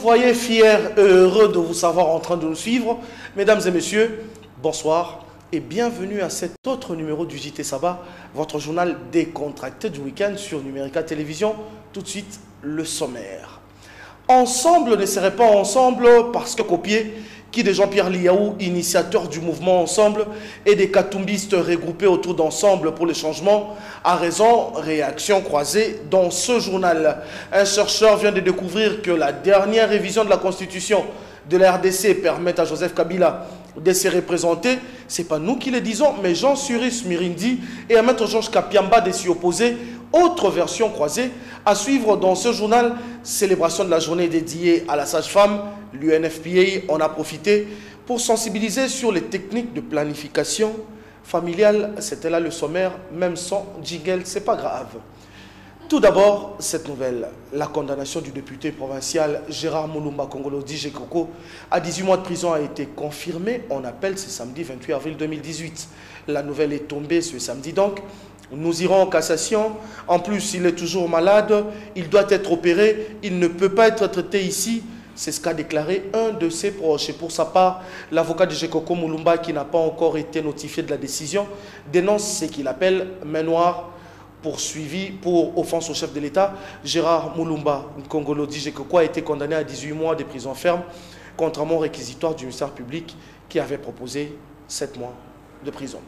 voyez fiers et heureux de vous savoir en train de nous suivre. Mesdames et messieurs, bonsoir et bienvenue à cet autre numéro du JT Sabah, votre journal décontracté du week-end sur Numérica Télévision. Tout de suite, le sommaire. Ensemble ne serait pas ensemble parce que copier qui de Jean-Pierre Liaou, initiateur du mouvement Ensemble, et des katumbistes regroupés autour d'Ensemble pour le changement, a raison, réaction croisée dans ce journal. Un chercheur vient de découvrir que la dernière révision de la Constitution de la RDC permet à Joseph Kabila de se représenter. Ce n'est pas nous qui le disons, mais Jean Cyrus Mirindi et à Maître Georges Kapiamba de s'y opposer. Autre version croisée à suivre dans ce journal, célébration de la journée dédiée à la sage-femme. L'UNFPA en a profité pour sensibiliser sur les techniques de planification familiale. C'était là le sommaire, même sans jingle, c'est pas grave. Tout d'abord, cette nouvelle, la condamnation du député provincial Gérard Moulumba Kongolo DJ Koko à 18 mois de prison a été confirmée en appel ce samedi 28 avril 2018. La nouvelle est tombée ce samedi donc. Nous irons en cassation. En plus, il est toujours malade. Il doit être opéré. Il ne peut pas être traité ici. C'est ce qu'a déclaré un de ses proches. Et pour sa part, l'avocat de Jekoko Moulumba, qui n'a pas encore été notifié de la décision, dénonce ce qu'il appelle main noire poursuivi pour offense au chef de l'État. Gérard Moulumba Nkongolo Djekoko a été condamné à 18 mois de prison ferme, contrairement au réquisitoire du ministère public qui avait proposé 7 mois de prison.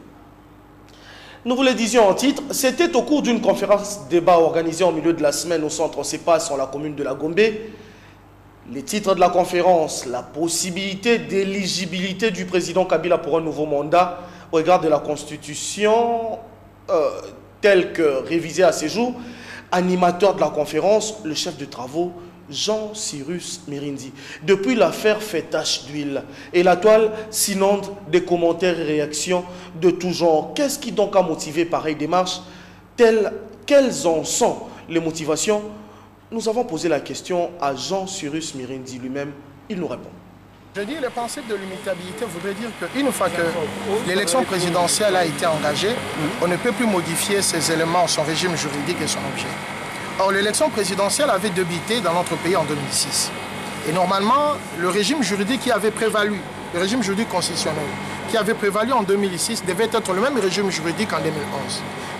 Nous vous le disions en titre, c'était au cours d'une conférence débat organisée en milieu de la semaine au centre CEPAS en la commune de la Gombe. Les titres de la conférence, la possibilité d'éligibilité du président Kabila pour un nouveau mandat au regard de la Constitution telle que révisée à ces jours. Animateur de la conférence, le chef de travaux, Jean Cyrus Mirindi. Depuis l'affaire fait tache d'huile et la toile s'inonde des commentaires et réactions de tout genre. Qu'est-ce qui donc a motivé pareille démarche? Quelles en sont les motivations? Nous avons posé la question à Jean Cyrus Mirindi lui-même. Il nous répond. Je dis, le principe de l'immutabilité voudrait dire qu'une fois que l'élection présidentielle a été engagée, on ne peut plus modifier ces éléments, son régime juridique et son objet. Or, l'élection présidentielle avait débuté dans notre pays en 2006. Et normalement, le régime juridique qui avait prévalu, le régime juridique constitutionnel, qui avait prévalu en 2006, devait être le même régime juridique en 2011.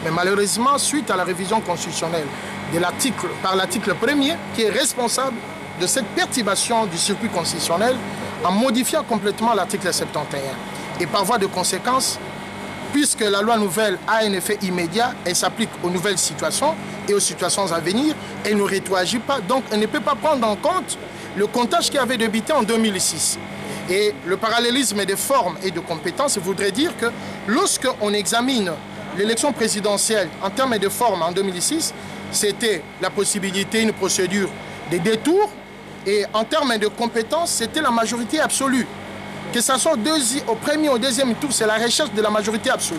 Mais malheureusement, suite à la révision constitutionnelle par l'article 1er, qui est responsable de cette perturbation du circuit constitutionnel, en modifiant complètement l'article 71. Et par voie de conséquence, puisque la loi nouvelle a un effet immédiat, elle s'applique aux nouvelles situations et aux situations à venir, elle ne rétroagit pas, donc elle ne peut pas prendre en compte le comptage qui avait débuté en 2006. Et le parallélisme des formes et de compétences voudrait dire que lorsqu'on examine l'élection présidentielle en termes de forme en 2006, c'était la possibilité, une procédure de détour, et en termes de compétences, c'était la majorité absolue. Que ce soit au premier ou au deuxième tour, c'est la recherche de la majorité absolue.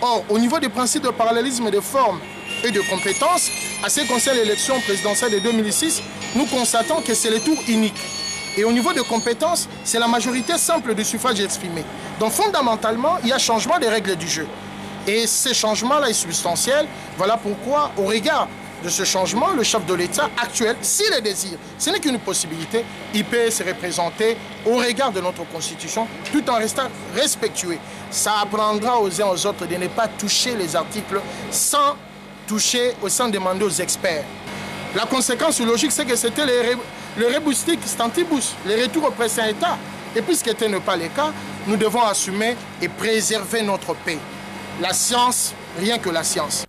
Or, au niveau des principes de parallélisme de forme et de compétences, à ce qui concerne l'élection présidentielle de 2006, nous constatons que c'est le tour unique. Et au niveau de compétences, c'est la majorité simple du suffrage exprimé. Donc fondamentalement, il y a changement des règles du jeu. Et ce changement-là est substantiel. Voilà pourquoi, au regard de ce changement, le chef de l'État actuel, s'il le désire, ce n'est qu'une possibilité, il peut se représenter au regard de notre Constitution, tout en restant respectueux. Ça apprendra aux uns aux autres de ne pas toucher les articles sans demander aux experts. La conséquence logique, c'est que c'était le rebustic stantibus, le retour au précédent État. Et puisque ce n'est pas le cas, nous devons assumer et préserver notre paix. La science, rien que la science.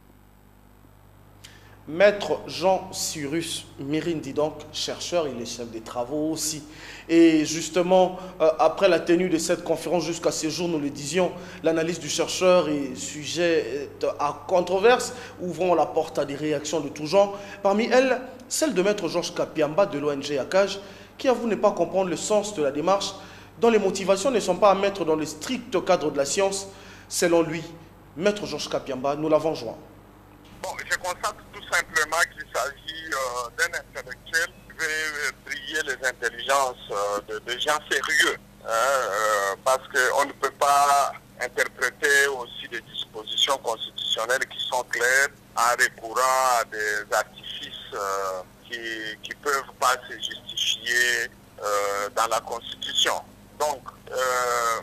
Maître Jean Cyrus Mirindi, donc chercheur, il est chef des travaux aussi. Et justement, après la tenue de cette conférence jusqu'à ce jour, nous le disions, l'analyse du chercheur est sujet à controverse, ouvrant la porte à des réactions de tout genre. Parmi elles, celle de Maître Georges Kapiamba de l'ONG ACAJ, qui avoue ne pas comprendre le sens de la démarche, dont les motivations ne sont pas à mettre dans le strict cadre de la science. Selon lui, Maître Georges Kapiamba, nous l'avons joint. Bon, je constate tout simplement qu'il s'agit d'un intellectuel qui veut briller les intelligences de gens sérieux. Parce qu'on ne peut pas interpréter aussi des dispositions constitutionnelles qui sont claires en recourant à des artifices qui ne peuvent pas se justifier inscrits dans la Constitution. Donc,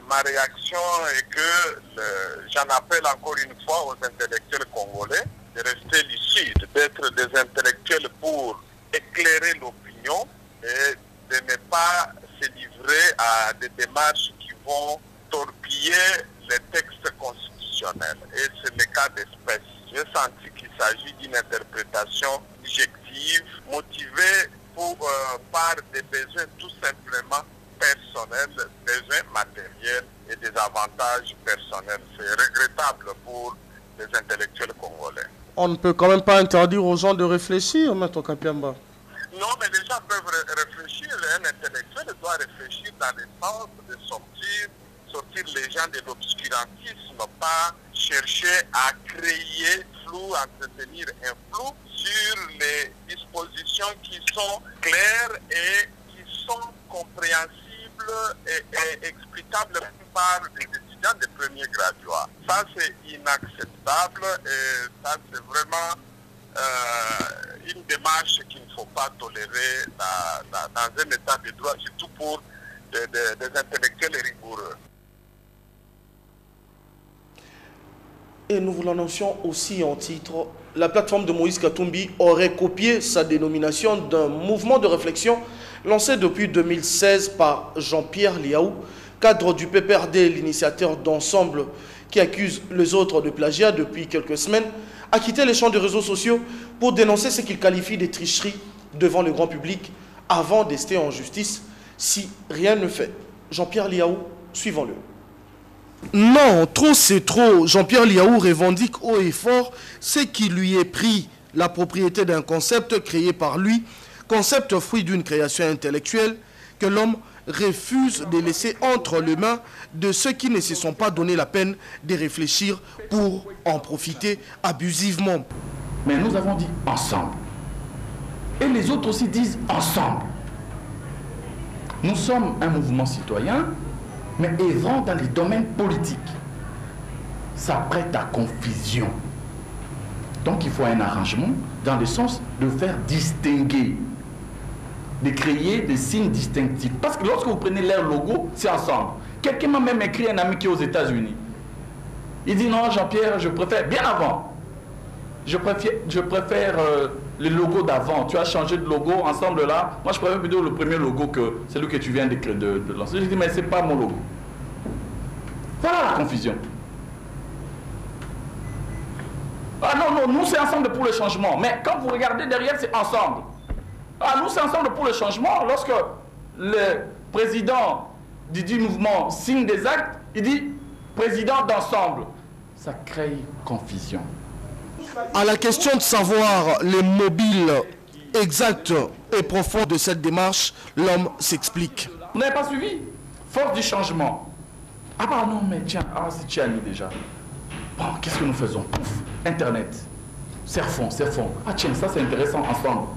ma réaction est que j'en appelle encore une fois aux intellectuels congolais de rester lucides, d'être des intellectuels pour éclairer l'opinion et de ne pas se livrer à des démarches qui vont torpiller les textes constitutionnels. Et c'est le cas d'espèce. J'ai senti qu'il s'agit d'une interprétation subjective, motivée par des besoins tout simplement personnels, besoins matériels et des avantages personnels. C'est regrettable pour les intellectuels congolais. On ne peut quand même pas interdire aux gens de réfléchir, Maître Kapiamba. Non, mais les gens peuvent réfléchir. Un intellectuel doit réfléchir dans le sens de sortir les gens de l'obscurantisme, pas chercher à créer flou, entretenir un flou sur les dispositions qui sont claires et qui sont compréhensibles et explicables par les étudiants de premier graduat. Ça, c'est inacceptable et ça, c'est vraiment une démarche qu'il ne faut pas tolérer dans un état de droit, surtout pour des intellectuels rigoureux. Et nous vous l'annoncions aussi en titre, la plateforme de Moïse Katumbi aurait copié sa dénomination d'un mouvement de réflexion lancé depuis 2016 par Jean-Pierre Liaou, cadre du PPRD, l'initiateur d'ensemble qui accuse les autres de plagiat depuis quelques semaines, a quitté les champs des réseaux sociaux pour dénoncer ce qu'il qualifie de tricherie devant le grand public avant d'ester en justice si rien ne fait. Jean-Pierre Liaou, suivons-le. Non, trop c'est trop. Jean-Pierre Liaou revendique haut et fort ce qui lui est pris, la propriété d'un concept créé par lui, concept fruit d'une création intellectuelle que l'homme refuse de laisser entre les mains de ceux qui ne se sont pas donné la peine de réfléchir pour en profiter abusivement. Mais nous avons dit ensemble. Et les autres aussi disent ensemble. Nous sommes un mouvement citoyen, mais œuvrant dans les domaines politiques. Ça prête à confusion. Donc il faut un arrangement dans le sens de faire distinguer, de créer des signes distinctifs. Parce que lorsque vous prenez leur logo, c'est ensemble. Quelqu'un m'a même écrit, un ami qui est aux États-Unis. Il dit non, Jean-Pierre, je préfère, bien avant, je préfère le logo d'avant. Tu as changé de logo ensemble là. Moi, je préfère plutôt le premier logo que celui que tu viens de lancer. Je dis, mais c'est pas mon logo. Voilà la confusion. Ah non, non, nous c'est ensemble pour le changement. Mais quand vous regardez derrière, c'est ensemble. Ah, nous c'est ensemble pour le changement. Lorsque le président du mouvement signe des actes, il dit président d'ensemble. Ça crée confusion. À la question de savoir les mobiles exacts et profonds de cette démarche, l'homme s'explique. Vous n'avez pas suivi? Force du changement. Ah bah non, mais tiens, c'est Tchani déjà. Bon, qu'est-ce que nous faisons? Pouf, Internet. Serfons. Ah tiens, ça c'est intéressant ensemble.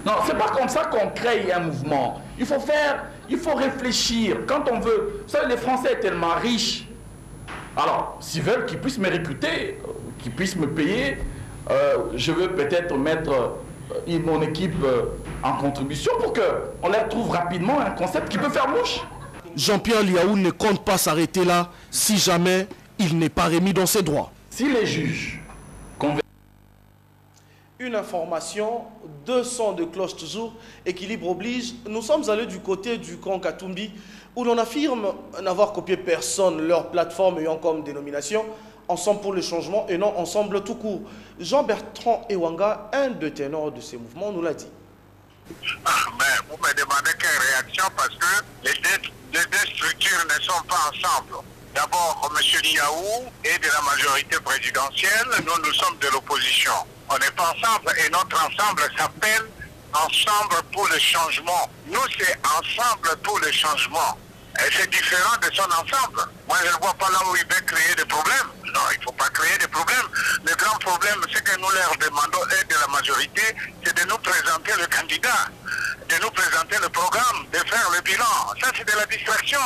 Non, c'est pas comme ça qu'on crée un mouvement. Il faut réfléchir. Quand on veut... Vous savez, les Français sont tellement riches. Alors, s'ils veulent qu'ils puissent me recruter, qu'ils puissent me payer, je veux peut-être mettre mon équipe en contribution pour qu'on leur trouve rapidement un concept qui peut faire mouche. Jean-Pierre Liaou ne compte pas s'arrêter là si jamais il n'est pas remis dans ses droits. Si les juges... Une information, 2 sons de cloche toujours, équilibre oblige. Nous sommes allés du côté du camp Katumbi où l'on affirme n'avoir copié personne, leur plateforme ayant comme dénomination Ensemble pour le changement et non Ensemble tout court. Jean-Bertrand Ewanga, un des ténors de ces mouvements, nous l'a dit. Mais vous me demandez quelle réaction parce que les deux structures ne sont pas ensemble. D'abord, M. Liaou est de la majorité présidentielle, nous sommes de l'opposition. On n'est pas ensemble et notre ensemble s'appelle Ensemble pour le changement. Nous, c'est Ensemble pour le changement. Et c'est différent de son ensemble. Moi, je ne vois pas là où il veut créer des problèmes. Non, il ne faut pas créer des problèmes. Le grand problème, c'est que nous leur demandons, et de la majorité, c'est de nous présenter le candidat, de nous présenter le programme, de faire le bilan. Ça, c'est de la distraction.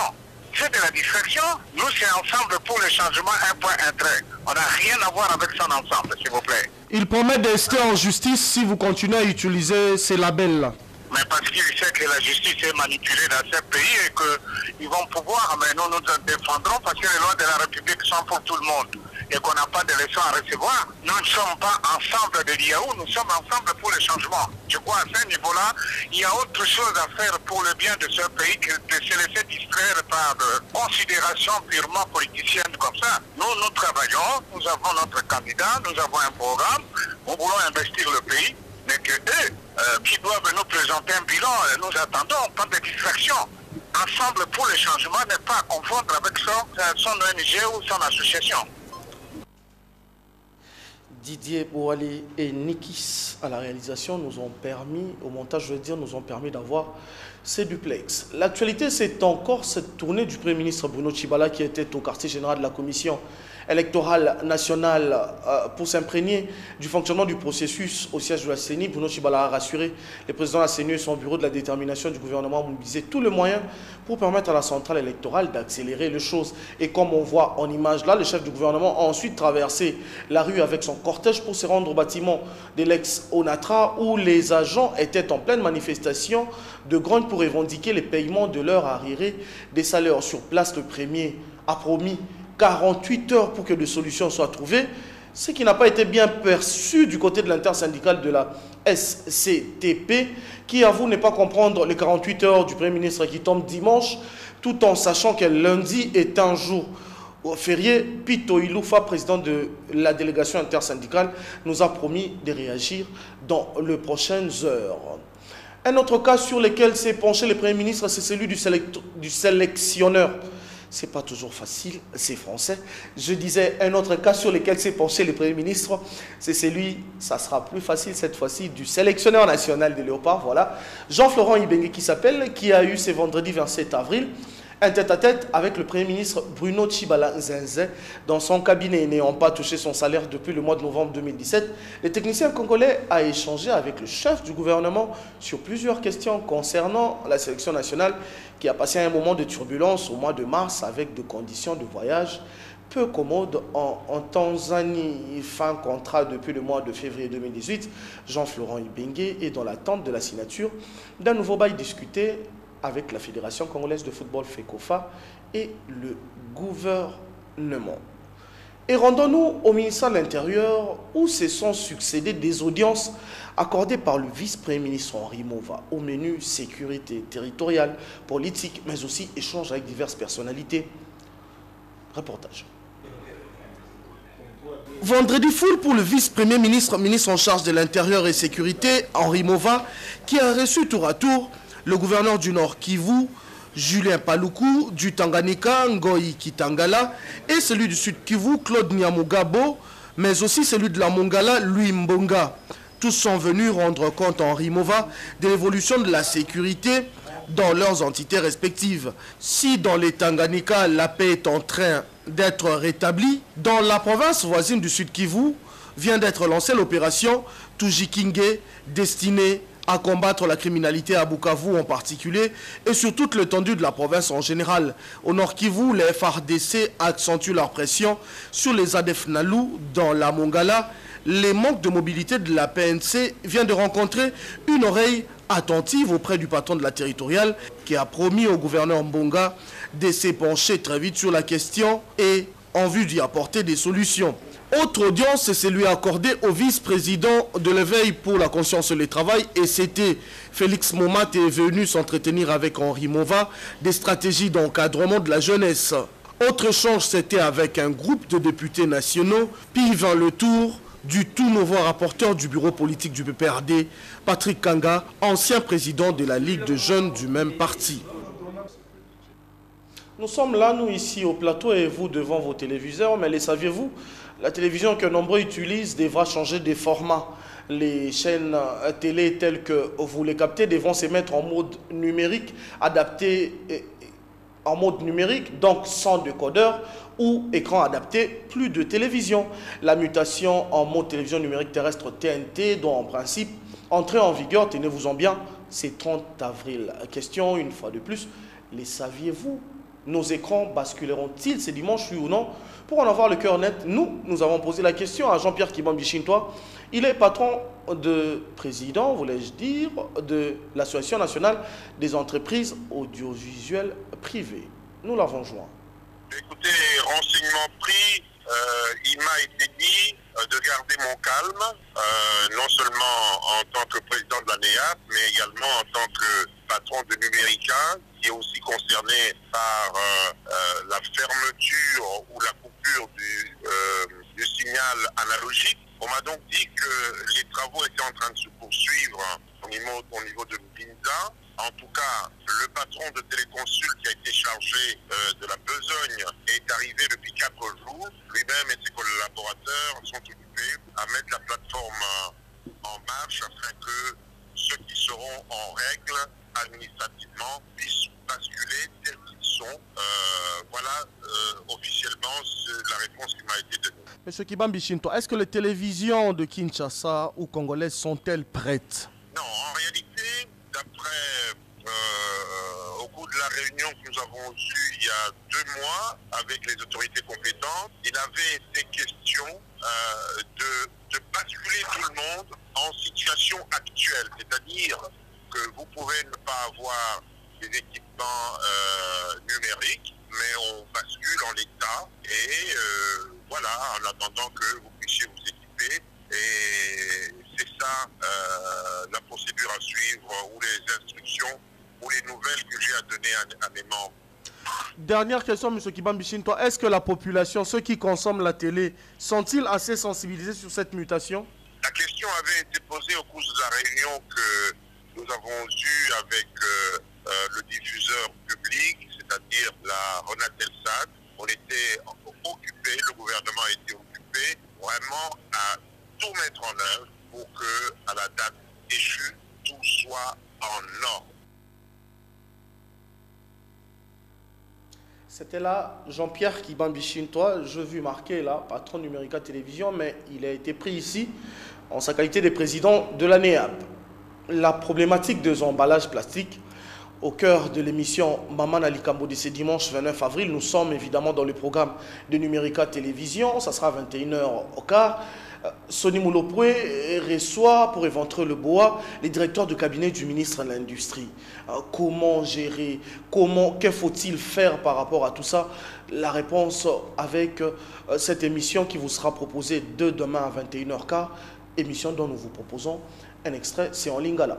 C'est de la distraction. Nous, c'est Ensemble pour le changement, un point, un trait. On n'a rien à voir avec son ensemble, s'il vous plaît. Il promet de rester en justice si vous continuez à utiliser ces labels-là. Mais parce qu'ils savent que la justice est manipulée dans ce pays et qu'ils vont pouvoir, mais nous nous défendrons parce que les lois de la République sont pour tout le monde et qu'on n'a pas de leçons à recevoir. Nous ne sommes pas ensemble de l'IAO, nous sommes ensemble pour le changement. Je crois à ce niveau-là, il y a autre chose à faire pour le bien de ce pays que de se laisser distraire par de considérations purement politiciennes comme ça. Nous travaillons, nous avons notre candidat, nous avons un programme, nous voulons investir le pays, mais que eux, qui doivent nous présenter un bilan, nous attendons, pas de distraction. Ensemble pour le changement n'est pas à confondre avec son ONG ou son association. Didier Boali et Nikis à la réalisation nous ont permis, au montage je veux dire, nous ont permis d'avoir ces duplex. L'actualité, c'est encore cette tournée du Premier ministre Bruno Tshibala qui était au quartier général de la Commission électorale nationale pour s'imprégner du fonctionnement du processus au siège de la CENI. Bruno Tshibala a rassuré les présidents de la CENI et son bureau de la détermination du gouvernement à mobiliser tous les moyens pour permettre à la centrale électorale d'accélérer les choses. Et comme on voit en image là, le chef du gouvernement a ensuite traversé la rue avec son cortège pour se rendre au bâtiment de l'ex-ONATRA où les agents étaient en pleine manifestation de grogne pour revendiquer les paiements de leurs arriérés des salaires. Sur place, le premier a promis 48 heures pour que des solutions soient trouvées, ce qui n'a pas été bien perçu du côté de l'intersyndicale de la SCTP, qui avoue ne pas comprendre les 48 heures du Premier ministre qui tombe dimanche, tout en sachant que lundi est un jour férié. Pito Iloufa, président de la délégation intersyndicale, nous a promis de réagir dans les prochaines heures. Un autre cas sur lequel s'est penché le Premier ministre, c'est celui du sélectionneur. C'est pas toujours facile, c'est français. Je disais, un autre cas sur lequel s'est penché le Premier ministre, c'est celui, ça sera plus facile cette fois-ci, du sélectionneur national des léopards, voilà. Jean-Florent Ibenge qui a eu ce vendredi 27 avril, un tête-à-tête avec le Premier ministre Bruno Tshibala Nzenze dans son cabinet. N'ayant pas touché son salaire depuis le mois de novembre 2017, le technicien congolais a échangé avec le chef du gouvernement sur plusieurs questions concernant la sélection nationale qui a passé un moment de turbulence au mois de mars avec des conditions de voyage peu commodes en Tanzanie. Fin contrat depuis le mois de février 2018, Jean-Florent Ibenge est dans l'attente de la signature d'un nouveau bail discuté avec la Fédération congolaise de football FECOFA et le gouvernement. Et rendons-nous au ministère de l'Intérieur où se sont succédés des audiences accordées par le vice-premier ministre Henri Mova au menu sécurité territoriale, politique, mais aussi échange avec diverses personnalités. Reportage. Vendredi foule pour le vice-premier ministre, ministre en charge de l'Intérieur et sécurité, Henri Mova, qui a reçu tour à tour le gouverneur du Nord Kivu, Julien Paluku, du Tanganyika, Ngoï Kitangala, et celui du Sud Kivu, Claude Nyamugabo, mais aussi celui de la Mongala, Louis Mbonga. Tous sont venus rendre compte à Henri Mova de l'évolution de la sécurité dans leurs entités respectives. Si dans les Tanganyika, la paix est en train d'être rétablie, dans la province voisine du Sud Kivu, vient d'être lancée l'opération Tujikinge, destinée à combattre la criminalité à Bukavu en particulier et sur toute l'étendue de la province en général. Au Nord Kivu, les FARDC accentuent leur pression sur les ADF Nalu dans la Mongala. Les manques de mobilité de la PNC viennent de rencontrer une oreille attentive auprès du patron de la territoriale qui a promis au gouverneur Mbonga de s'épancher très vite sur la question et en vue d'y apporter des solutions. Autre audience, c'est celui accordé au vice-président de l'éveil pour la conscience et le travail, et c'était Félix Momat est venu s'entretenir avec Henri Mova des stratégies d'encadrement de la jeunesse. Autre échange, c'était avec un groupe de députés nationaux, puis vint le tour du tout nouveau rapporteur du bureau politique du PPRD, Patrick Kanga, ancien président de la Ligue de jeunes du même parti. Nous sommes là, nous ici au plateau et vous devant vos téléviseurs, mais les saviez-vous? La télévision que nombreux utilisent devra changer de format. Les chaînes télé telles que vous les captez devront se mettre en mode numérique, adapté en mode numérique, donc sans décodeur ou écran adapté, plus de télévision. La mutation en mode télévision numérique terrestre TNT doit en principe entrer en vigueur, tenez-vous-en bien, c'est 30 avril. Question une fois de plus, les saviez-vous? Nos écrans basculeront-ils ce dimanche, oui ou non? Pour en avoir le cœur net, nous avons posé la question à Jean-Pierre Kibambi Chintois. Il est patron de président, voulais-je dire, de l'Association nationale des entreprises audiovisuelles privées. Nous l'avons joint. Écoutez, renseignement pris, il m'a été dit de garder mon calme, non seulement en tant que président de la NEAP, mais également en tant que patron de Numérica, qui est aussi concerné par la fermeture ou la coupure du signal analogique. On m'a donc dit que les travaux étaient en train de se poursuivre au niveau de Binza. En tout cas, le patron de Téléconsul qui a été chargé de la besogne est arrivé depuis 4 jours. Lui-même et ses collaborateurs sont occupés à mettre la plateforme en marche afin que ceux qui seront en règle administrativement puissent basculer tels qu'ils sont. Voilà officiellement la réponse qui m'a été donnée. Monsieur Kibambi Chintois, est-ce que les télévisions de Kinshasa ou congolaises sont-elles prêtes? Non, en réalité, d'après au cours de la réunion que nous avons eue il y a 2 mois avec les autorités compétentes, il avait été question de basculer tout le monde en situation actuelle, c'est-à-dire que vous pouvez ne pas avoir des équipements numériques, mais on bascule en l'état et voilà, en attendant que vous puissiez vous équiper. Et c'est ça la procédure à suivre ou les instructions ou les nouvelles que j'ai à donner à mes membres. Dernière question, M. Kibambi Chintois. Est-ce que la population, ceux qui consomment la télé, sont-ils assez sensibilisés sur cette mutation? La question avait été posée au cours de la réunion que nous avons eue avec le diffuseur public, c'est-à-dire la Renatelsat. On était occupé, le gouvernement a été occupé vraiment à tout mettre en œuvre pour que, à la date échue, tout soit en ordre. C'était là Jean-Pierre Kibambi Chintois, je vu marqué là, patron de Numérica Télévision, mais il a été pris ici en sa qualité de président de la NEAP. La problématique des emballages plastiques au cœur de l'émission Maman Alikambo de ce dimanche 29 avril. Nous sommes évidemment dans le programme de Numérica Télévision, ça sera à 21h au quart. Sonny Moulopoué reçoit pour éventrer le bois les directeurs de cabinet du ministre de l'Industrie. Comment gérer, que faut-il faire par rapport à tout ça? La réponse avec cette émission qui vous sera proposée demain à 21h15, émission dont nous vous proposons un extrait, c'est en lingala.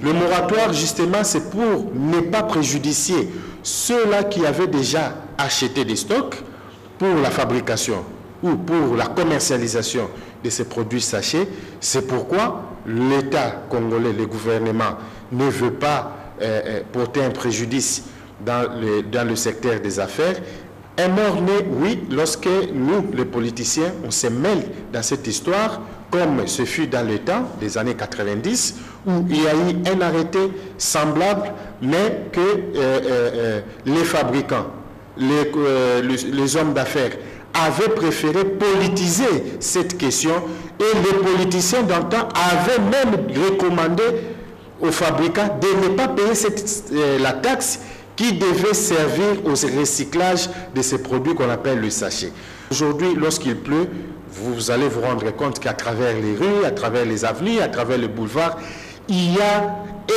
Le moratoire, justement, c'est pour ne pas préjudicier ceux-là qui avaient déjà acheté des stocks pour la fabrication ou pour la commercialisation de ces produits sachets. C'est pourquoi l'État congolais, le gouvernement, ne veut pas porter un préjudice dans le secteur des affaires. Un mort-né, oui, lorsque nous, les politiciens, on se mêle dans cette histoire, comme ce fut dans le temps des années 90, où il y a eu un arrêté semblable, mais que les fabricants, les hommes d'affaires, avaient préféré politiser cette question, et les politiciens d'antan avaient même recommandé aux fabricants de ne pas payer la taxe qui devait servir au recyclage de ces produits qu'on appelle le sachet. Aujourd'hui, lorsqu'il pleut, vous allez vous rendre compte qu'à travers les rues, à travers les avenues, à travers les boulevards, il y a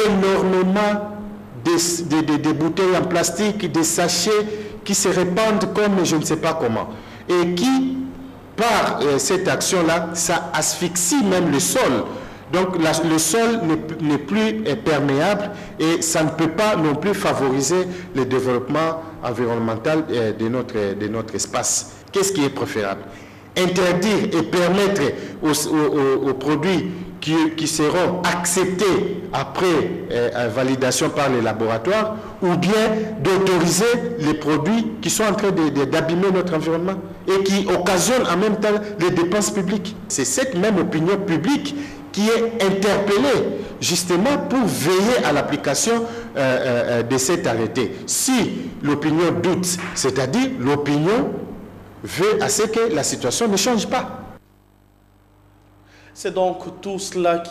énormément de bouteilles en plastique, des sachets qui se répandent comme je ne sais pas comment. Et qui, par cette action-là, ça asphyxie même le sol. Donc le sol n'est plus perméable et ça ne peut pas non plus favoriser le développement environnemental de notre espace. Qu'est-ce qui est préférable? Interdire et permettre aux produits qui seront acceptés après validation par les laboratoires, ou bien d'autoriser les produits qui sont en train d'abîmer notre environnement et qui occasionnent en même temps les dépenses publiques. C'est cette même opinion publique qui est interpellée justement pour veiller à l'application de cet arrêté. Si l'opinion doute, c'est-à-dire l'opinion veut à ce que la situation ne change pas. C'est donc tout cela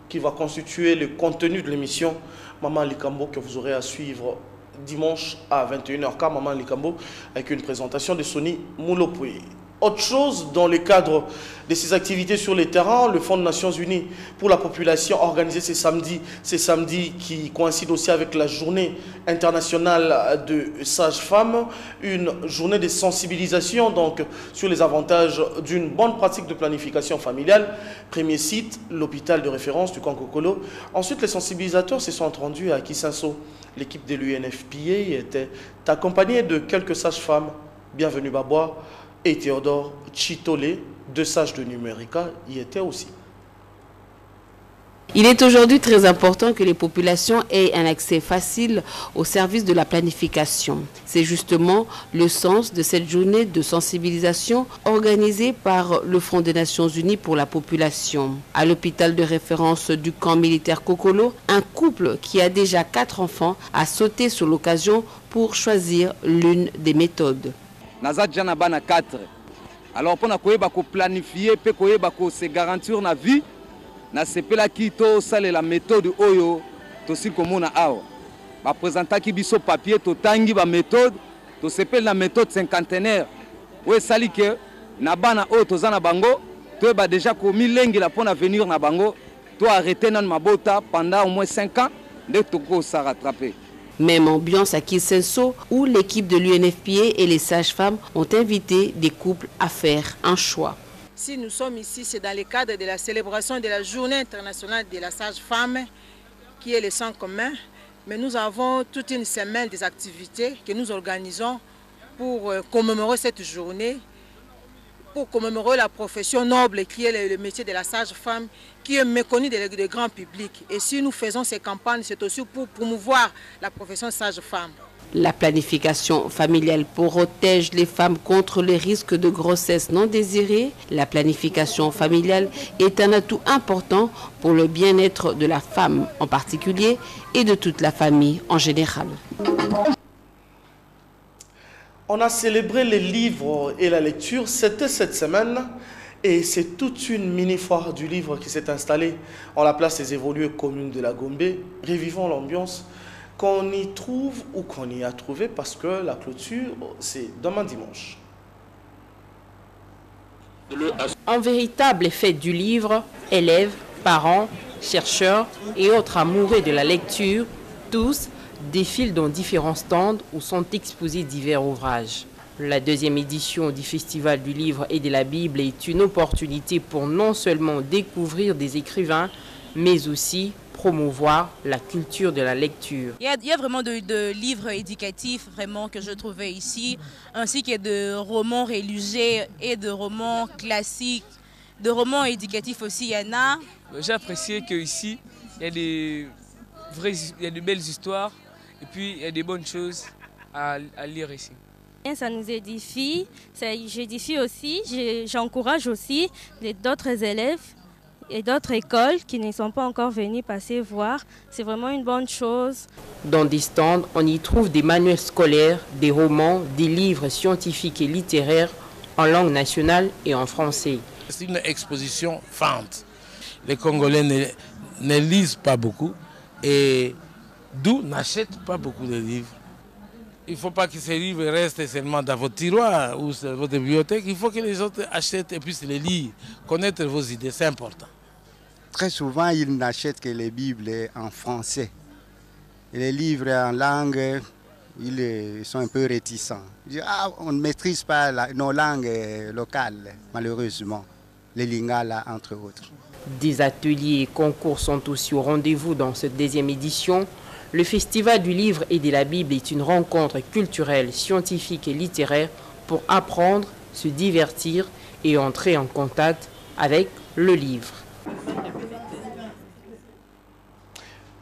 qui va constituer le contenu de l'émission Maman Alikambo que vous aurez à suivre dimanche à 21h, Maman Likambo, avec une présentation de Sonny Moulopoué. Autre chose, dans le cadre de ces activités sur les terrains, le Fonds des Nations Unies pour la population a organisé ces samedis qui coïncide aussi avec la journée internationale de sages-femmes, une journée de sensibilisation donc, sur les avantages d'une bonne pratique de planification familiale. Premier site, l'hôpital de référence du Kankokolo. Ensuite, les sensibilisateurs se sont rendus à Kisenso. L'équipe de l'UNFPA était accompagnée de quelques sages-femmes. Bienvenue Babois et Théodore Chitolé, deux sages de Numérica, y étaient aussi. Il est aujourd'hui très important que les populations aient un accès facile au service de la planification. C'est justement le sens de cette journée de sensibilisation organisée par le Fonds des Nations Unies pour la population. À l'hôpital de référence du camp militaire Kokolo, un couple qui a déjà 4 enfants a sauté sur l'occasion pour choisir l'une des méthodes. Naza déjà bana 4. Alors pour koyeba ko planifier pe koyeba ko se garantir na vie na sepela ki to sale la méthode oyo to si komona awa. Ba présenter ki biso papier to tangi ba méthode to sepela la méthode cinquantenaire. Ouais sali que na bana oyo to zana bango to ba déjà ko milengi la pour venir na bango to arrêter nan mabota pendant au moins 5 ans dès to ko sa rattraper. Même ambiance à Kisenso où l'équipe de l'UNFPA et les sages-femmes ont invité des couples à faire un choix. Si nous sommes ici, c'est dans le cadre de la célébration de la Journée internationale de la sage-femme qui est le sang commun. Mais nous avons toute une semaine des activités que nous organisons pour commémorer cette journée, pour commémorer la profession noble qui est le métier de la sage-femme, qui est méconnu du grand public. Et si nous faisons ces campagnes, c'est aussi pour promouvoir la profession sage-femme. La planification familiale protège les femmes contre les risques de grossesse non désirée. La planification familiale est un atout important pour le bien-être de la femme en particulier et de toute la famille en général. On a célébré les livres et la lecture, c'était cette semaine et c'est toute une mini-foire du livre qui s'est installée en la place des évoluées communes de la Gombe. Revivons l'ambiance qu'on y trouve ou qu'on y a trouvé parce que la clôture, c'est demain dimanche. Un véritable fête du livre, élèves, parents, chercheurs et autres amoureux de la lecture, tous défilent dans différents stands où sont exposés divers ouvrages. La deuxième édition du Festival du livre et de la Bible est une opportunité pour non seulement découvrir des écrivains, mais aussi promouvoir la culture de la lecture. Il y a vraiment de livres éducatifs vraiment que je trouvais ici, ainsi que de romans religieux et de romans classiques, de romans éducatifs aussi, il y en a. J'ai apprécié qu'ici, il y a de belles histoires et puis il y a des bonnes choses à lire ici. Ça nous édifie, j'édifie aussi, j'encourage aussi d'autres élèves et d'autres écoles qui ne sont pas encore venus passer voir. C'est vraiment une bonne chose. Dans des stands, on y trouve des manuels scolaires, des romans, des livres scientifiques et littéraires en langue nationale et en français. C'est une exposition fente. Les Congolais ne lisent pas beaucoup et d'où n'achètent pas beaucoup de livres. Il ne faut pas que ces livres restent seulement dans votre tiroir ou dans votre bibliothèque. Il faut que les autres achètent et puissent les lire, connaître vos idées, c'est important. Très souvent, ils n'achètent que les Bibles en français. Et les livres en langue, ils sont un peu réticents. Ils disent, on ne maîtrise pas nos langues locales, malheureusement. Les lingala, entre autres. Des ateliers et concours sont aussi au rendez-vous dans cette deuxième édition. Le Festival du livre et de la Bible est une rencontre culturelle, scientifique et littéraire pour apprendre, se divertir et entrer en contact avec le livre.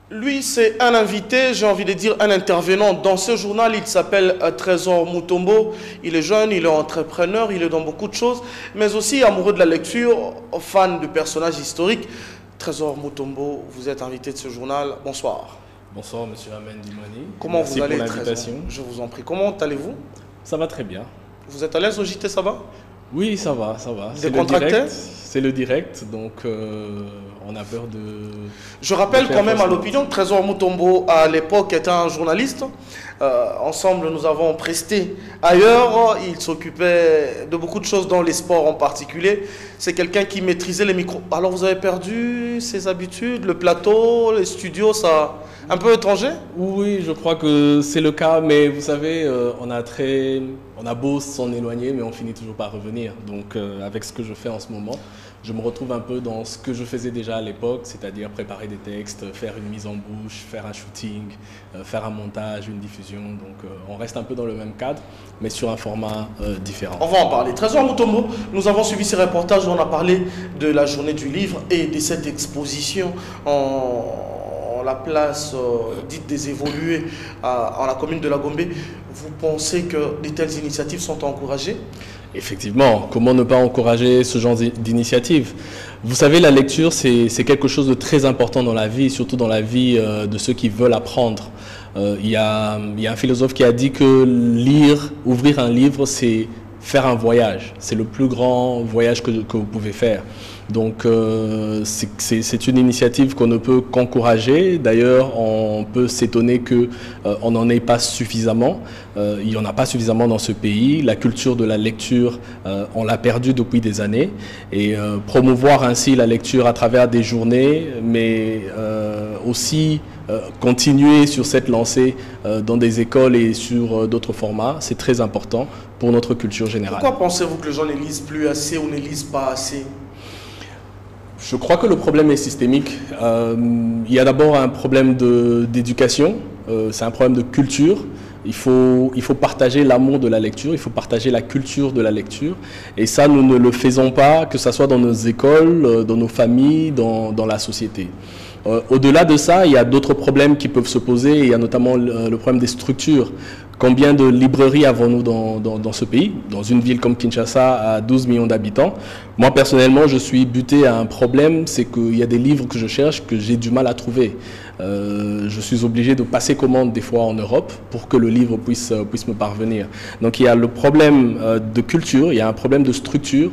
Lui, c'est un invité, j'ai envie de dire un intervenant dans ce journal. Il s'appelle Trésor Mutombo. Il est jeune, il est entrepreneur, il est dans beaucoup de choses, mais aussi amoureux de la lecture, fan de personnages historiques. Trésor Mutombo, vous êtes invité de ce journal. Bonsoir. Bonsoir, monsieur Amen Dimoni. Comment Merci vous allez, pour l'invitation. Je vous en prie. Comment allez-vous? Ça va très bien. Vous êtes à l'aise au JT, ça va? Oui, ça va, ça va. Décontracté? c'est le direct, donc on a peur de... Je rappelle quand même à l'opinion que Trésor Mutombo, à l'époque, était un journaliste. Ensemble, nous avons presté ailleurs. Il s'occupait de beaucoup de choses dans les sports en particulier. C'est quelqu'un qui maîtrisait les micros. Alors, vous avez perdu ses habitudes, le plateau, les studios, ça... Un peu étranger? Oui, je crois que c'est le cas, mais vous savez, on a beau s'en éloigner, mais on finit toujours par revenir. Donc, avec ce que je fais en ce moment, je me retrouve un peu dans ce que je faisais déjà à l'époque, c'est-à-dire préparer des textes, faire une mise en bouche, faire un shooting, faire un montage, une diffusion. Donc, on reste un peu dans le même cadre, mais sur un format différent. On va en parler. Trésor Mutombo, nous avons suivi ces reportages où on a parlé de la journée du livre et de cette exposition en la place dite des évolués en la commune de la Gombe. Vous pensez que de telles initiatives sont encouragées? Effectivement, comment ne pas encourager ce genre d'initiative? Vous savez, la lecture, c'est quelque chose de très important dans la vie, surtout dans la vie de ceux qui veulent apprendre. Il y a un philosophe qui a dit que lire, ouvrir un livre, c'est faire un voyage. C'est le plus grand voyage que vous pouvez faire. Donc c'est une initiative qu'on ne peut qu'encourager. D'ailleurs, on peut s'étonner qu'on n'en ait pas suffisamment. Il n'y en a pas suffisamment dans ce pays. La culture de la lecture, on l'a perdue depuis des années. Et promouvoir ainsi la lecture à travers des journées, mais aussi continuer sur cette lancée dans des écoles et sur d'autres formats, c'est très important pour notre culture générale. Pourquoi pensez-vous que les gens ne lisent plus assez ou ne lisent pas assez? Je crois que le problème est systémique. Il y a d'abord un problème d'éducation, c'est un problème de culture. Il faut partager l'amour de la lecture, il faut partager la culture de la lecture. Et ça, nous ne le faisons pas, que ce soit dans nos écoles, dans nos familles, dans la société. Au-delà de ça, il y a d'autres problèmes qui peuvent se poser. Il y a notamment le problème des structures. Combien de librairies avons-nous dans ce pays? Dans une ville comme Kinshasa, à 12 millions d'habitants. Moi, personnellement, je suis buté à un problème, c'est qu'il y a des livres que je cherche que j'ai du mal à trouver. Je suis obligé de passer commande des fois en Europe pour que le livre puisse me parvenir. Donc il y a le problème de culture, il y a un problème de structure,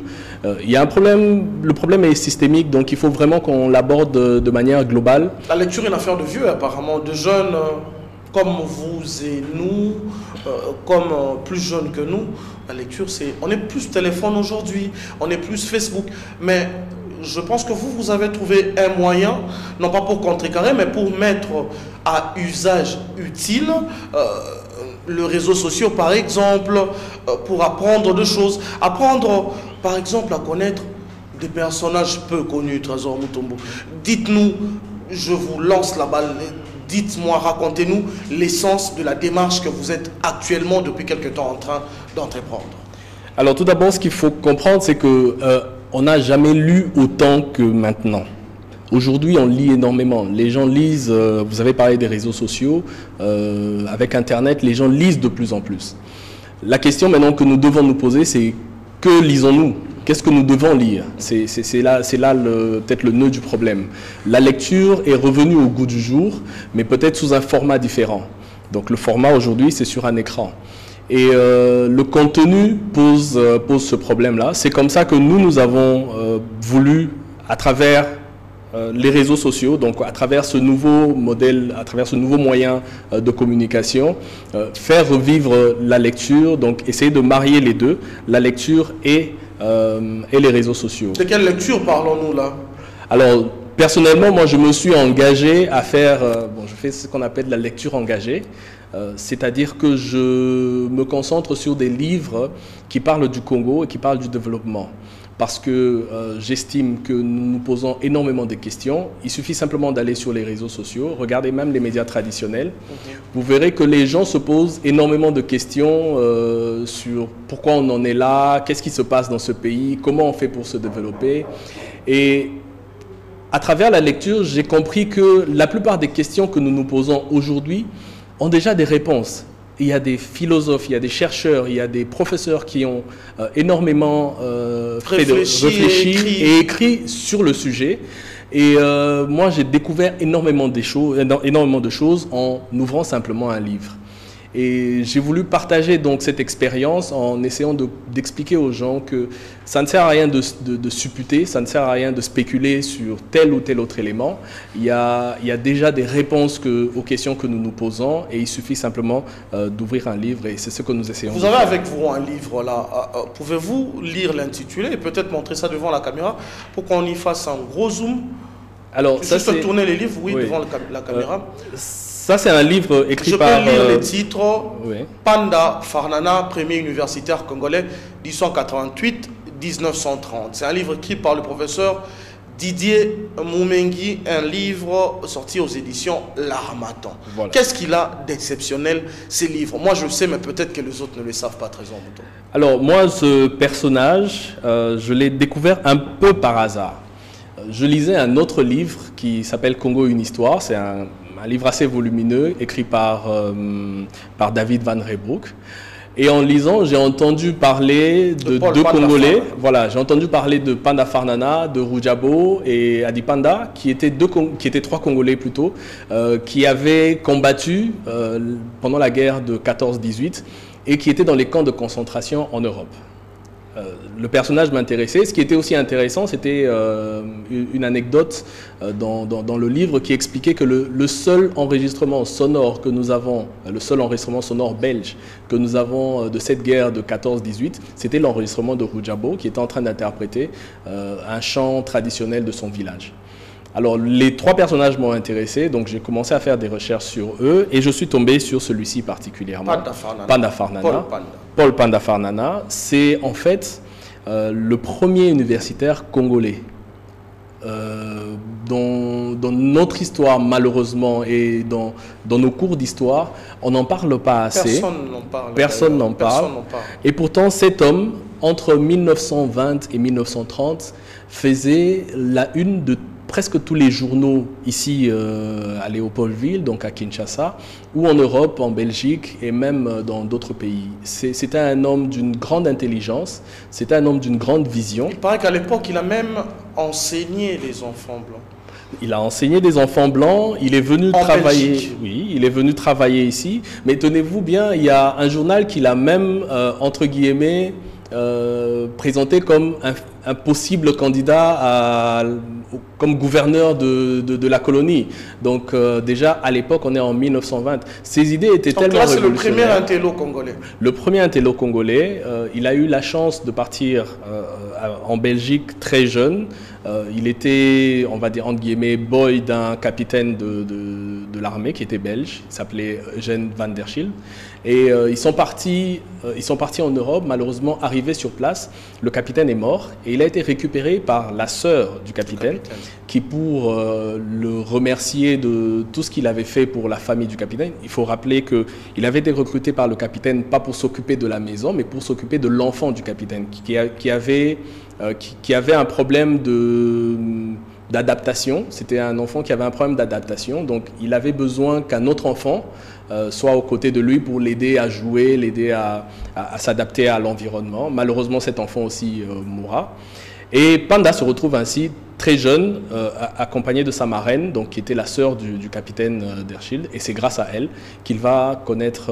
il y a un problème, le problème est systémique, donc il faut vraiment qu'on l'aborde de manière globale. La lecture est une affaire de vieux apparemment, de jeunes comme vous et nous, comme plus jeunes que nous. La lecture, on est plus téléphone aujourd'hui, on est plus Facebook, mais je pense que vous avez trouvé un moyen, non pas pour contrecarrer, mais pour mettre à usage utile le réseau social, par exemple, pour apprendre des choses. Apprendre, par exemple, à connaître des personnages peu connus, Trésor Mutombo. Dites-nous, je vous lance la balle, dites-moi, racontez-nous l'essence de la démarche que vous êtes actuellement, depuis quelque temps, en train d'entreprendre. Alors tout d'abord, ce qu'il faut comprendre, c'est que on n'a jamais lu autant que maintenant. Aujourd'hui, on lit énormément. Les gens lisent, vous avez parlé des réseaux sociaux, avec Internet, les gens lisent de plus en plus. La question maintenant que nous devons nous poser, c'est que lisons-nous? Qu'est-ce que nous devons lire? C'est là peut-être le nœud du problème. La lecture est revenue au goût du jour, mais peut-être sous un format différent. Donc le format aujourd'hui, c'est sur un écran. Et le contenu pose ce problème-là. C'est comme ça que nous avons voulu, à travers les réseaux sociaux, donc à travers ce nouveau modèle, à travers ce nouveau moyen de communication, faire revivre la lecture, donc essayer de marier les deux, la lecture et les réseaux sociaux. De quelle lecture parlons-nous là? Alors, personnellement, moi je me suis engagé à faire, je fais ce qu'on appelle la lecture engagée. C'est-à-dire que je me concentre sur des livres qui parlent du Congo et qui parlent du développement. Parce que j'estime que nous nous posons énormément de questions. Il suffit simplement d'aller sur les réseaux sociaux, regardez même les médias traditionnels. Vous verrez que les gens se posent énormément de questions sur pourquoi on en est là, qu'est-ce qui se passe dans ce pays, comment on fait pour se développer. Et à travers la lecture, j'ai compris que la plupart des questions que nous nous posons aujourd'hui ont déjà des réponses. Il y a des philosophes, il y a des chercheurs, il y a des professeurs qui ont énormément réfléchi et écrit sur le sujet. Et moi, j'ai découvert énormément de choses en ouvrant simplement un livre. Et j'ai voulu partager donc cette expérience en essayant d'expliquer aux gens que ça ne sert à rien de supputer, ça ne sert à rien de spéculer sur tel ou tel autre élément. Il y a déjà des réponses aux questions que nous nous posons et il suffit simplement d'ouvrir un livre et c'est ce que nous essayons. Vous avez avec vous un livre là. Pouvez-vous lire l'intitulé et peut-être montrer ça devant la caméra pour qu'on y fasse un gros zoom? Alors, ça c'est tourner les livres, oui. Devant la caméra. Ça, c'est un livre écrit par... Je peux lire les titres. Panda Farnana, premier universitaire congolais, 1888-1930. C'est un livre écrit par le professeur Didier Moumengi, un livre sorti aux éditions L'Harmattan. Voilà. Qu'est-ce qu'il a d'exceptionnel, ces livres? Moi, je le sais, mais peut-être que les autres ne le savent pas, Trésor Mouton. Alors, moi, ce personnage, je l'ai découvert un peu par hasard. Je lisais un autre livre qui s'appelle Congo, une histoire. C'est un livre assez volumineux, écrit par David Van Reybrouck. Et en lisant, j'ai entendu parler de deux Congolais. Voilà, j'ai entendu parler de Panda Farnana, de Rujabo et Adi Panda, qui étaient trois Congolais plutôt, qui avaient combattu pendant la guerre de 14-18 et qui étaient dans les camps de concentration en Europe. Le personnage m'intéressait. Ce qui était aussi intéressant, c'était une anecdote dans le livre qui expliquait que le seul enregistrement sonore que nous avons, le seul enregistrement sonore belge que nous avons de cette guerre de 14-18, c'était l'enregistrement de Rujabo qui était en train d'interpréter un chant traditionnel de son village. Alors, les trois personnages m'ont intéressé, donc j'ai commencé à faire des recherches sur eux et je suis tombé sur celui-ci particulièrement. Panda Farnana. Paul Panda Farnana, c'est en fait le premier universitaire congolais. Dans notre histoire, malheureusement, et dans nos cours d'histoire, on n'en parle pas assez. Personne n'en parle. Et pourtant, cet homme, entre 1920 et 1930, faisait la une de presque tous les journaux ici à Léopoldville, donc à Kinshasa, ou en Europe, en Belgique et même dans d'autres pays. C'était un homme d'une grande intelligence, c'était un homme d'une grande vision. Il paraît qu'à l'époque, il a même enseigné les enfants blancs. Il a enseigné des enfants blancs, il est venu travailler. Belgique. Oui, il est venu travailler ici. Mais tenez-vous bien, il y a un journal qu'il a même, entre guillemets, présenté comme un possible candidat comme gouverneur de la colonie. Donc déjà à l'époque, on est en 1920. Ses idées étaient tellement révolutionnaires. C'est le premier intello congolais. Le premier intello congolais. Il a eu la chance de partir en Belgique très jeune. Il était, on va dire entre guillemets, boy d'un capitaine de l'armée qui était belge. Il s'appelait Eugène van der Schild. Et ils sont partis en Europe. Malheureusement, arrivés sur place, le capitaine est mort et il a été récupéré par la sœur du capitaine qui, pour le remercier de tout ce qu'il avait fait pour la famille du capitaine, il faut rappeler qu'il avait été recruté par le capitaine pas pour s'occuper de la maison, mais pour s'occuper de l'enfant du capitaine qui avait un problème d'adaptation. C'était un enfant qui avait un problème d'adaptation, donc il avait besoin qu'un autre enfant soit aux côtés de lui pour l'aider à jouer, l'aider à s'adapter à l'environnement. Malheureusement, cet enfant aussi mourra. Et Panda se retrouve ainsi très jeune, accompagné de sa marraine, donc, qui était la sœur du capitaine Derschild. Et c'est grâce à elle qu'il va connaître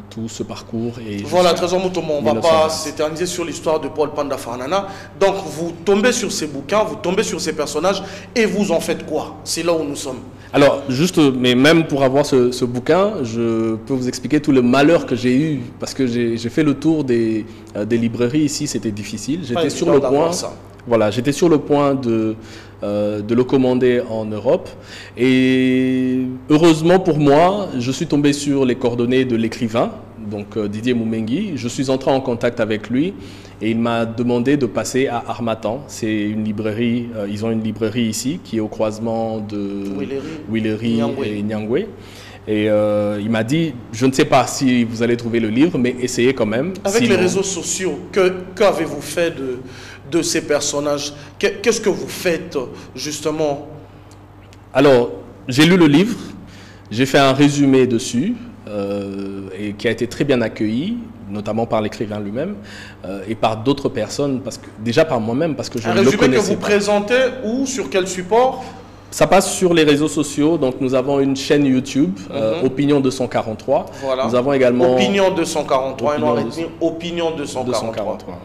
tout ce parcours. Et voilà, Trésor Mouton, on ne va pas s'éterniser sur l'histoire de Paul Panda Farnana. Donc vous tombez sur ces bouquins, vous tombez sur ces personnages et vous en faites quoi? C'est là où nous sommes. Alors, juste, mais même pour avoir ce bouquin, je peux vous expliquer tout le malheur que j'ai eu, parce que j'ai fait le tour des librairies ici, c'était difficile. J'étais sur le point, voilà, j'étais sur le point de le commander en Europe. Et heureusement pour moi, je suis tombé sur les coordonnées de l'écrivain, donc Didier Moumengi. Je suis entré en contact avec lui et il m'a demandé de passer à Harmattan. C'est une librairie, ils ont une librairie ici qui est au croisement de Willery et Nyangwe. Et il m'a dit, je ne sais pas si vous allez trouver le livre, mais essayez quand même. Avec les réseaux sociaux, qu'avez-vous fait de ces personnages? Qu'est-ce que vous faites justement? Alors, j'ai lu le livre, j'ai fait un résumé dessus, et qui a été très bien accueilli, notamment par l'écrivain lui-même et par d'autres personnes, déjà par moi-même, parce que je ne le connaissais pas. Un résumé que vous présentez où, sur quel support? Ça passe sur les réseaux sociaux, donc nous avons une chaîne YouTube, Opinion 243. Voilà. Nous avons également... Opinion 243, Opinion 243.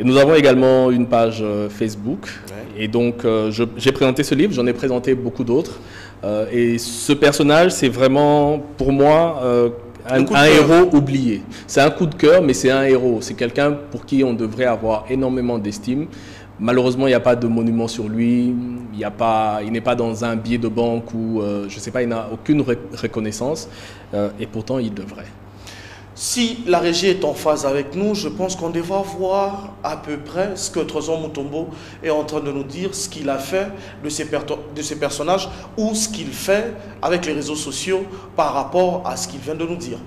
Et nous avons également une page Facebook. Ouais. Et donc, j'ai présenté ce livre, j'en ai présenté beaucoup d'autres. Et ce personnage, c'est vraiment, pour moi, un héros oublié. C'est un coup de cœur, mais c'est un héros. C'est quelqu'un pour qui on devrait avoir énormément d'estime. Malheureusement, il n'y a pas de monument sur lui, il n'est pas dans un billet de banque ou, je ne sais pas, il n'a aucune reconnaissance, et pourtant il devrait. Si la régie est en phase avec nous, je pense qu'on devra voir à peu près ce que Trésor Mutombo est en train de nous dire, ce qu'il a fait de ces personnages ou ce qu'il fait avec les réseaux sociaux par rapport à ce qu'il vient de nous dire.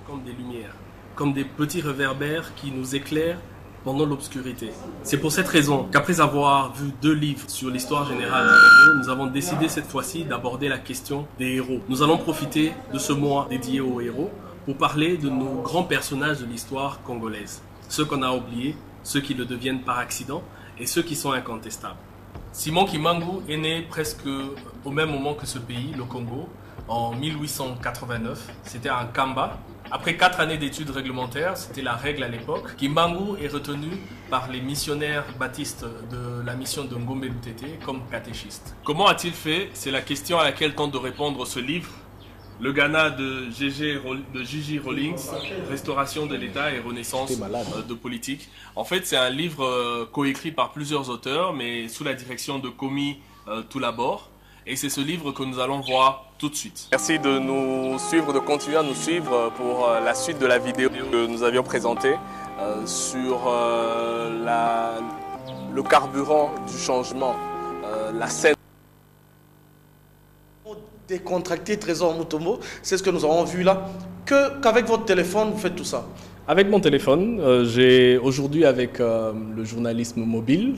Comme des lumières, comme des petits réverbères qui nous éclairent pendant l'obscurité. C'est pour cette raison qu'après avoir vu 2 livres sur l'histoire générale du Congo, nous avons décidé cette fois-ci d'aborder la question des héros. Nous allons profiter de ce mois dédié aux héros pour parler de nos grands personnages de l'histoire congolaise. Ceux qu'on a oubliés, ceux qui le deviennent par accident et ceux qui sont incontestables. Simon Kimbangu est né presque au même moment que ce pays, le Congo, en 1889. C'était un Kamba. Après 4 années d'études réglementaires, c'était la règle à l'époque, Kimbangu est retenu par les missionnaires baptistes de la mission de Ngombe Lutete comme catéchiste. Comment a-t-il fait? C'est la question à laquelle tente de répondre ce livre. Le Ghana de Gigi Rawlings, Restauration de l'État et Renaissance de politique. En fait, c'est un livre coécrit par plusieurs auteurs, mais sous la direction de Komi Toulabor. Et c'est ce livre que nous allons voir tout de suite. Merci de nous suivre, de continuer à nous suivre pour la suite de la vidéo que nous avions présentée sur le carburant du changement, la scène. Décontracté Trésor Mutombo, c'est ce que nous avons vu là. Qu'avec votre téléphone, vous faites tout ça? Avec mon téléphone, aujourd'hui avec le journalisme mobile,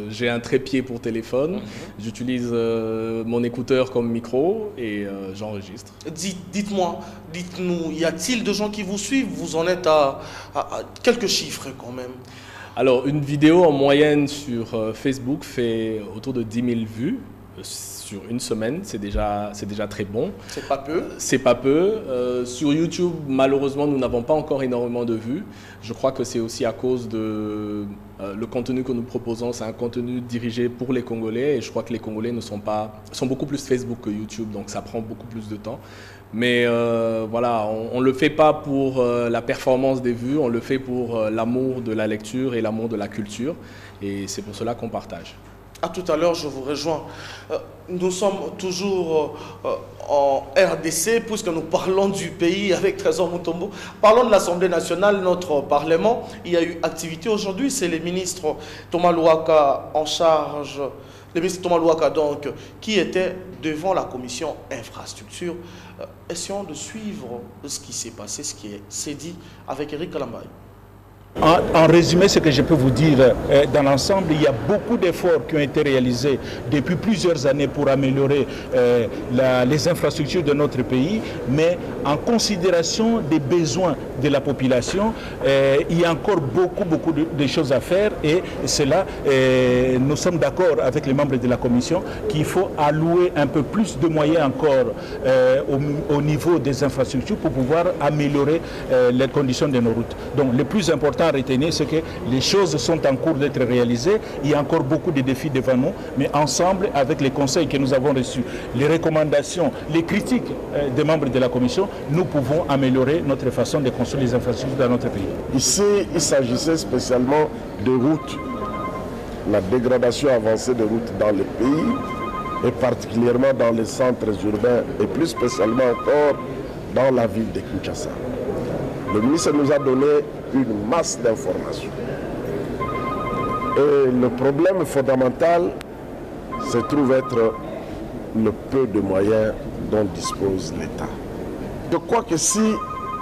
j'ai un trépied pour téléphone, j'utilise mon écouteur comme micro et j'enregistre. Dites-nous, y a-t-il de gens qui vous suivent? Vous en êtes à quelques chiffres quand même. Alors, une vidéo en moyenne sur Facebook fait autour de 10 000 vues. Sur une semaine, c'est déjà très bon. C'est pas peu. C'est pas peu. Sur YouTube, malheureusement, nous n'avons pas encore énormément de vues. Je crois que c'est aussi à cause de le contenu que nous proposons. C'est un contenu dirigé pour les Congolais et je crois que les Congolais sont beaucoup plus Facebook que YouTube, donc ça prend beaucoup plus de temps. Mais voilà, on ne le fait pas pour la performance des vues, on le fait pour l'amour de la lecture et l'amour de la culture. Et c'est pour cela qu'on partage. À tout à l'heure, je vous rejoins. Nous sommes toujours en RDC, puisque nous parlons du pays avec Trésor Mutombo. Parlons de l'Assemblée nationale, notre Parlement. Il y a eu activité aujourd'hui, c'est le ministre Thomas Louaka en charge, le ministre Thomas Louaka donc, qui était devant la commission infrastructure. Essayons de suivre ce qui s'est passé, ce qui s'est dit avec Eric Kalambaye. En résumé, ce que je peux vous dire, dans l'ensemble, il y a beaucoup d'efforts qui ont été réalisés depuis plusieurs années pour améliorer les infrastructures de notre pays, mais en considération des besoins de la population, il y a encore beaucoup de choses à faire et cela, nous sommes d'accord avec les membres de la Commission qu'il faut allouer un peu plus de moyens encore au niveau des infrastructures pour pouvoir améliorer les conditions de nos routes. Donc, le plus important à retenir, c'est que les choses sont en cours d'être réalisées. Il y a encore beaucoup de défis devant nous, mais ensemble, avec les conseils que nous avons reçus, les recommandations, les critiques des membres de la Commission, nous pouvons améliorer notre façon de construire les infrastructures dans notre pays. Ici, il s'agissait spécialement de routes, la dégradation avancée de routes dans le pays, et particulièrement dans les centres urbains, et plus spécialement encore dans la ville de Kinshasa. Le ministre nous a donné une masse d'informations. Et le problème fondamental se trouve être le peu de moyens dont dispose l'État. Je crois que si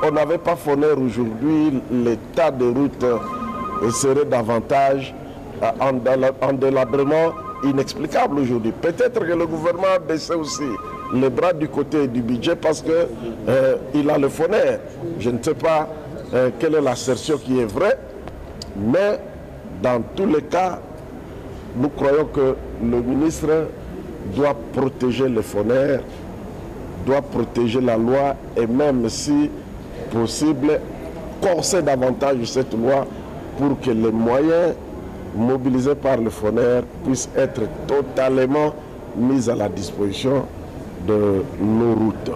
on n'avait pas fourni aujourd'hui, l'état de route serait davantage en délabrement inexplicable aujourd'hui. Peut-être que le gouvernement a baissé aussi les bras du côté du budget parce qu'il a le fonnaire. Je ne sais pas quelle est l'assertion qui est vraie, mais dans tous les cas, nous croyons que le ministre doit protéger les phonaires, doit protéger la loi et même si possible, corser davantage cette loi pour que les moyens mobilisés par le phonaire puissent être totalement mis à la disposition de nos routes.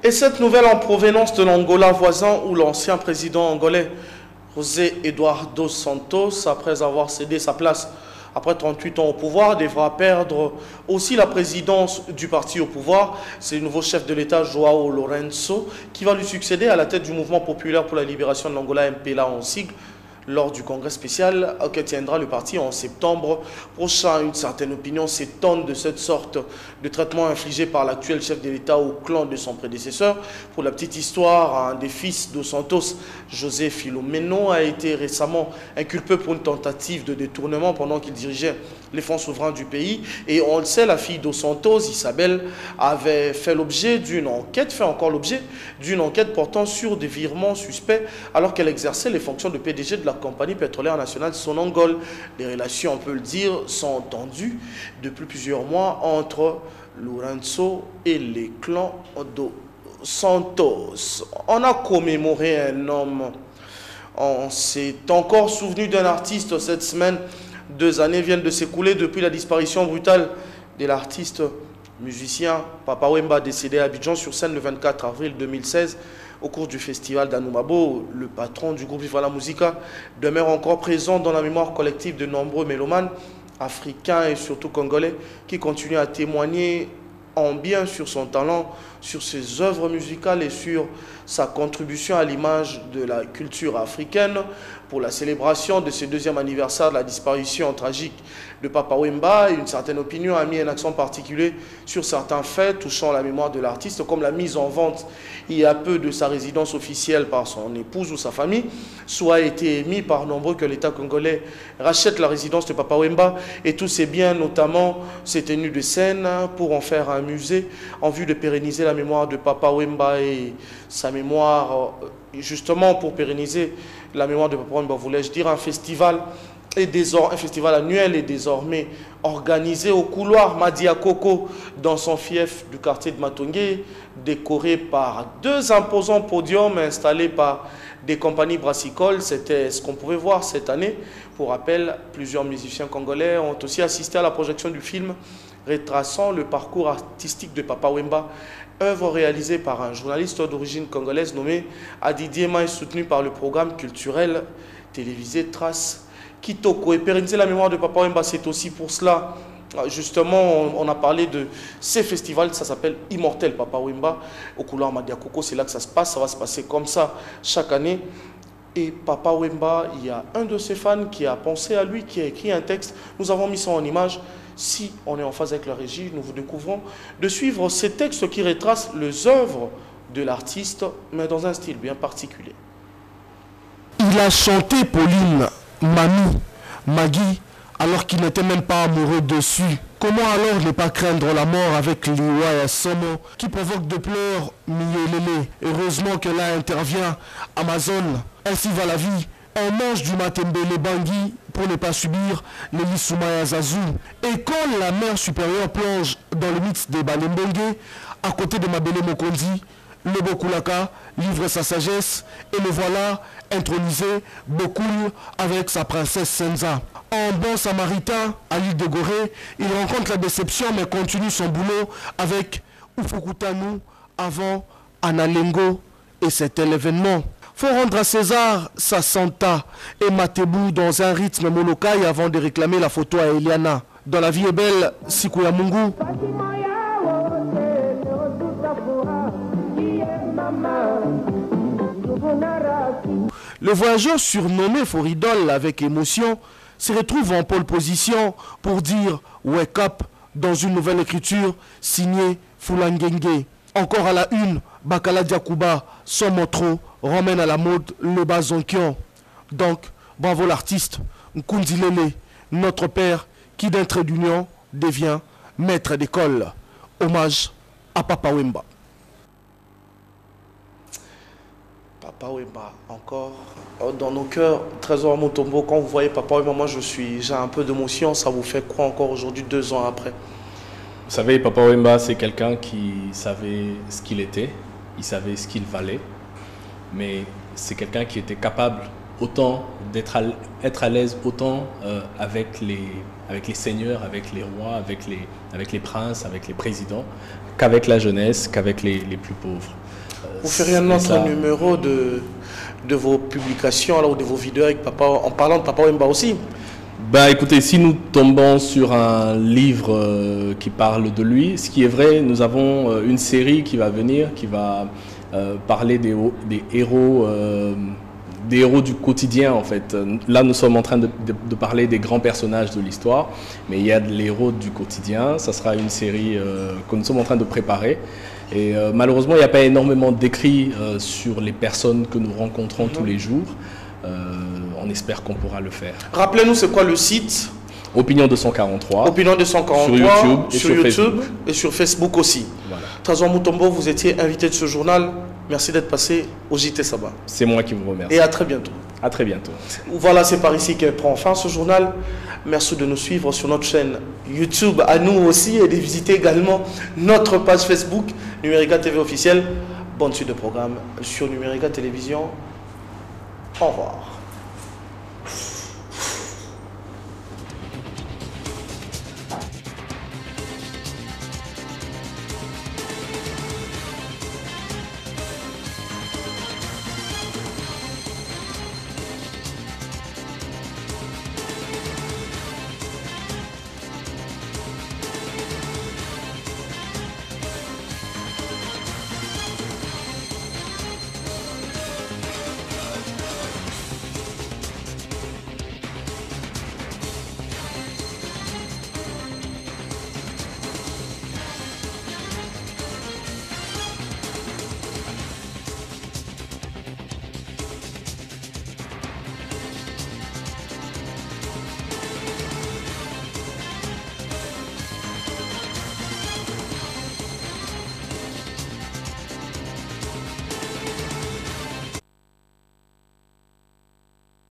Et cette nouvelle en provenance de l'Angola voisin où l'ancien président angolais José Eduardo Santos, après avoir cédé sa place après 38 ans au pouvoir, devra perdre aussi la présidence du parti au pouvoir. C'est le nouveau chef de l'État, Joao Lourenço, qui va lui succéder à la tête du mouvement populaire pour la libération de l'Angola, MPLA en sigle, lors du congrès spécial que tiendra le parti en septembre prochain. Une certaine opinion s'étonne de cette sorte de traitement infligé par l'actuel chef de l'État au clan de son prédécesseur. Pour la petite histoire, un des fils dos Santos, José Filomeno, a été récemment inculpé pour une tentative de détournement pendant qu'il dirigeait les fonds souverains du pays. Et on le sait, la fille dos Santos, Isabelle, avait fait l'objet d'une enquête, fait encore l'objet d'une enquête portant sur des virements suspects alors qu'elle exerçait les fonctions de PDG de la compagnie pétrolière nationale Sonangol. Les relations, on peut le dire, sont tendues depuis plusieurs mois entre Lourenço et les clans dos Santos. On a commémoré un homme. On s'est encore souvenu d'un artiste cette semaine. 2 années viennent de s'écouler depuis la disparition brutale de l'artiste musicien Papa Wemba, décédé à Abidjan sur scène le 24 avril 2016 au cours du festival d'Anoumabo. Le patron du groupe Viva la Musica demeure encore présent dans la mémoire collective de nombreux mélomanes africains et surtout congolais qui continuent à témoigner en bien sur son talent, sur ses œuvres musicales et sur sa contribution à l'image de la culture africaine. Pour la célébration de ce 2e anniversaire de la disparition tragique de Papa Wemba, une certaine opinion a mis un accent particulier sur certains faits touchant la mémoire de l'artiste, comme la mise en vente il y a peu de sa résidence officielle par son épouse ou sa famille, soit été émis par nombreux que l'État congolais rachète la résidence de Papa Wemba et tous ses biens, notamment ses tenues de scène, pour en faire un musée en vue de pérenniser la mémoire de Papa Wemba et sa mémoire, justement pour pérenniser la mémoire de Papa Wemba, voulais-je dire, un festival annuel est désormais organisé au couloir Madia Koko dans son fief du quartier de Matongé, décoré par 2 imposants podiums installés par des compagnies brassicoles. C'était ce qu'on pouvait voir cette année. Pour rappel, plusieurs musiciens congolais ont aussi assisté à la projection du film retraçant le parcours artistique de Papa Wemba, œuvre réalisée par un journaliste d'origine congolaise nommé Adidie Ema et soutenu par le programme culturel télévisé Trace Kitoko. Et pérenniser la mémoire de Papa Wemba, c'est aussi pour cela, justement, on a parlé de ces festivals, ça s'appelle Immortel Papa Wemba, au couloir Madia Koko, c'est là que ça se passe, ça va se passer comme ça chaque année. Et Papa Wemba, il y a un de ses fans qui a pensé à lui, qui a écrit un texte, nous avons mis ça en image. Si on est en phase avec la régie, nous vous découvrons de suivre ces textes qui retracent les œuvres de l'artiste, mais dans un style bien particulier. Il a chanté Pauline, Mamie, Maggie, alors qu'il n'était même pas amoureux dessus. Comment alors ne pas craindre la mort avec Liwa et Somo qui provoque de pleurs Mielele? Heureusement que là intervient Amazon. Ainsi va la vie. On mange du matembele bangui pour ne pas subir les Lissoumaya Zazou. Et quand la mère supérieure plonge dans le mythe des Balembenge, à côté de Mabele Mokondi, le Bokulaka livre sa sagesse et le voilà intronisé Bokul avec sa princesse Senza. En bon samaritain, à l'île de Gorée, il rencontre la déception mais continue son boulot avec Ufukutanu avant Analengo et c'était l'événement. Faut rendre à César sa Santa et Matebou dans un rythme molokai avant de réclamer la photo à Eliana. Dans La vie est belle, Sikuya Mungu. Le voyageur surnommé Foridol avec émotion se retrouve en pole position pour dire wake up dans une nouvelle écriture signée Fulangenge. Encore à la une, Bakala Diakouba, Somotro, ramène à la mode le Bazonkion. Donc, bravo l'artiste, Nkundilele, notre père qui d'un trait d'union devient maître d'école. Hommage à Papa Wemba. Papa Wemba, encore dans nos cœurs. Trésor Mutombo, quand vous voyez Papa Wemba, moi j'ai un peu d'émotion. Ça vous fait quoi encore aujourd'hui, 2 ans après? Vous savez, Papa Wemba, c'est quelqu'un qui savait ce qu'il était, il savait ce qu'il valait, mais c'est quelqu'un qui était capable autant d'être à l'aise autant avec les seigneurs, avec les rois, avec les princes, avec les présidents, qu'avec la jeunesse, qu'avec les plus pauvres. Vous ferez un autre numéro de vos publications alors, ou de vos vidéos avec Papa, en parlant de Papa Wemba aussi? Bah écoutez, si nous tombons sur un livre qui parle de lui, ce qui est vrai, nous avons une série qui va venir, qui va parler des héros du quotidien en fait. Là nous sommes en train de parler des grands personnages de l'histoire, mais il y a les héros du quotidien. Ça sera une série que nous sommes en train de préparer. Et malheureusement il n'y a pas énormément d'écrits sur les personnes que nous rencontrons tous les jours. On espère qu'on pourra le faire. Rappelez-nous c'est quoi le site? Opinion 243. Opinion 243 sur YouTube et sur Facebook aussi. Voilà. Trésor Mutombo, vous étiez invité de ce journal. Merci d'être passé au JT Saba. C'est moi qui vous remercie. Et à très bientôt. À très bientôt. Voilà, c'est par ici qu'elle prend fin ce journal. Merci de nous suivre sur notre chaîne YouTube, à nous aussi, et de visiter également notre page Facebook, Numérica TV officielle. Bonne suite de programme sur Numérica Télévision. Au revoir.